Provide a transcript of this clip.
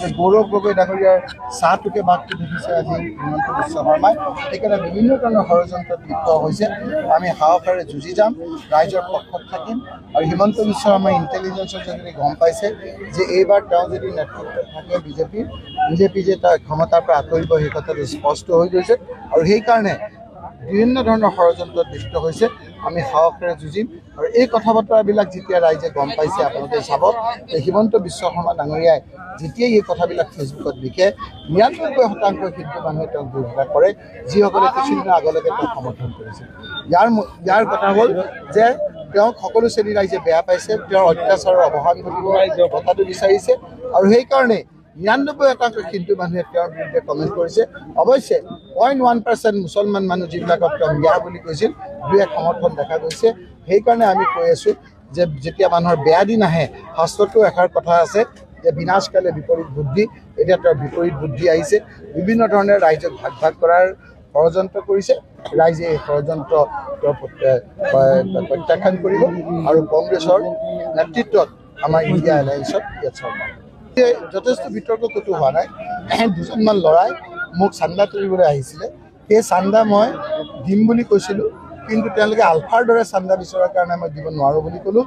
যে গৌৰৱ গগৈ ডাঙৰীয়াৰ চাহটোকে বাঘটো দেখিছে আজি হিমন্ত বিশ্ব শৰ্মাই। সেইকাৰণে বিভিন্ন ধৰণৰ ষড়যন্ত্ৰত লিপ্ত হৈছে। আমি সাহসেৰে যুঁজি যাম, ৰাইজৰ পক্ষত থাকিম। আৰু হিমন্ত বিশ্ব শৰ্মাই ইণ্টেলিজেন্সৰ যদি গম পাইছে যে এইবাৰ তেওঁ যদি নেতৃত্বত থাকে বিজেপি যে তাৰ ক্ষমতাৰ পৰা আঁতৰিব, সেই কথাটো স্পষ্ট হৈ গৈছে। আৰু সেইকাৰণে বিভিন্ন ধৰণৰ ষড়যন্ত্ৰত লিপ্ত হৈছে। আমি সাহসেৰে যুঁজিম। আৰু এই কথা বতৰাবিলাক যেতিয়া ৰাইজে গম পাইছে, আপোনালোকে চাব যে হিমন্ত বিশ্ব শৰ্মা ডাঙৰীয়াই যেতিয়াই এই কথাবিলাক ফেচবুকত লিখে ৯৯% হিন্দু মানুহে তেওঁক বিৰোধিতা কৰে, যিসকলে কিছুদিনৰ আগলৈকে তেওঁক সমৰ্থন কৰিছিল। ইয়াৰ কথা হ'ল যে তেওঁক সকলো শ্ৰেণীৰ ৰাইজে বেয়া পাইছে, তেওঁৰ অত্যাচাৰৰ অৱসান ঘটিব কথাটো বিচাৰিছে। আৰু সেইকাৰণে ৯৯% হিন্দু মানুহে তেওঁৰ বিৰুদ্ধে কমেণ্ট কৰিছে। অৱশ্যে 0.1% মুছলমান মানুহ যিবিলাকক তেওঁ মিয়া বুলি কৈছিল, দুই এক সমৰ্থন দেখা গৈছে। সেইকাৰণে আমি কৈ আছোঁ যে যেতিয়া মানুহৰ বেয়া দিন আহে, শাস্ত্ৰতো এষাৰ কথা আছে যে বিনাশকালে বিপৰীত বুদ্ধি। এতিয়া তেওঁৰ বিপৰীত বুদ্ধি আহিছে। বিভিন্ন ধৰণে ৰাইজক ভাগ কৰাৰ ষড়যন্ত্ৰ কৰিছে। ৰাইজে এই ষড়যন্ত্ৰ প্ৰত্যাখ্যান কৰিব আৰু কংগ্ৰেছৰ নেতৃত্বত আমাৰ ইণ্ডিয়া এলায়েন্সত ইয়াত চৰকাৰ। যথেষ্ট বিতৰ্ক ক'তো হোৱা নাই। দুজনমান ল'ৰাই মোক চান্দা তুলিবলৈ আহিছিলে। সেই চান্দা মই দিম বুলি কৈছিলোঁ, কিন্তু তেওঁলোকে আলফাৰ দৰে চান্দা বিচৰাৰ কাৰণে মই দিব নোৱাৰোঁ বুলি ক'লোঁ।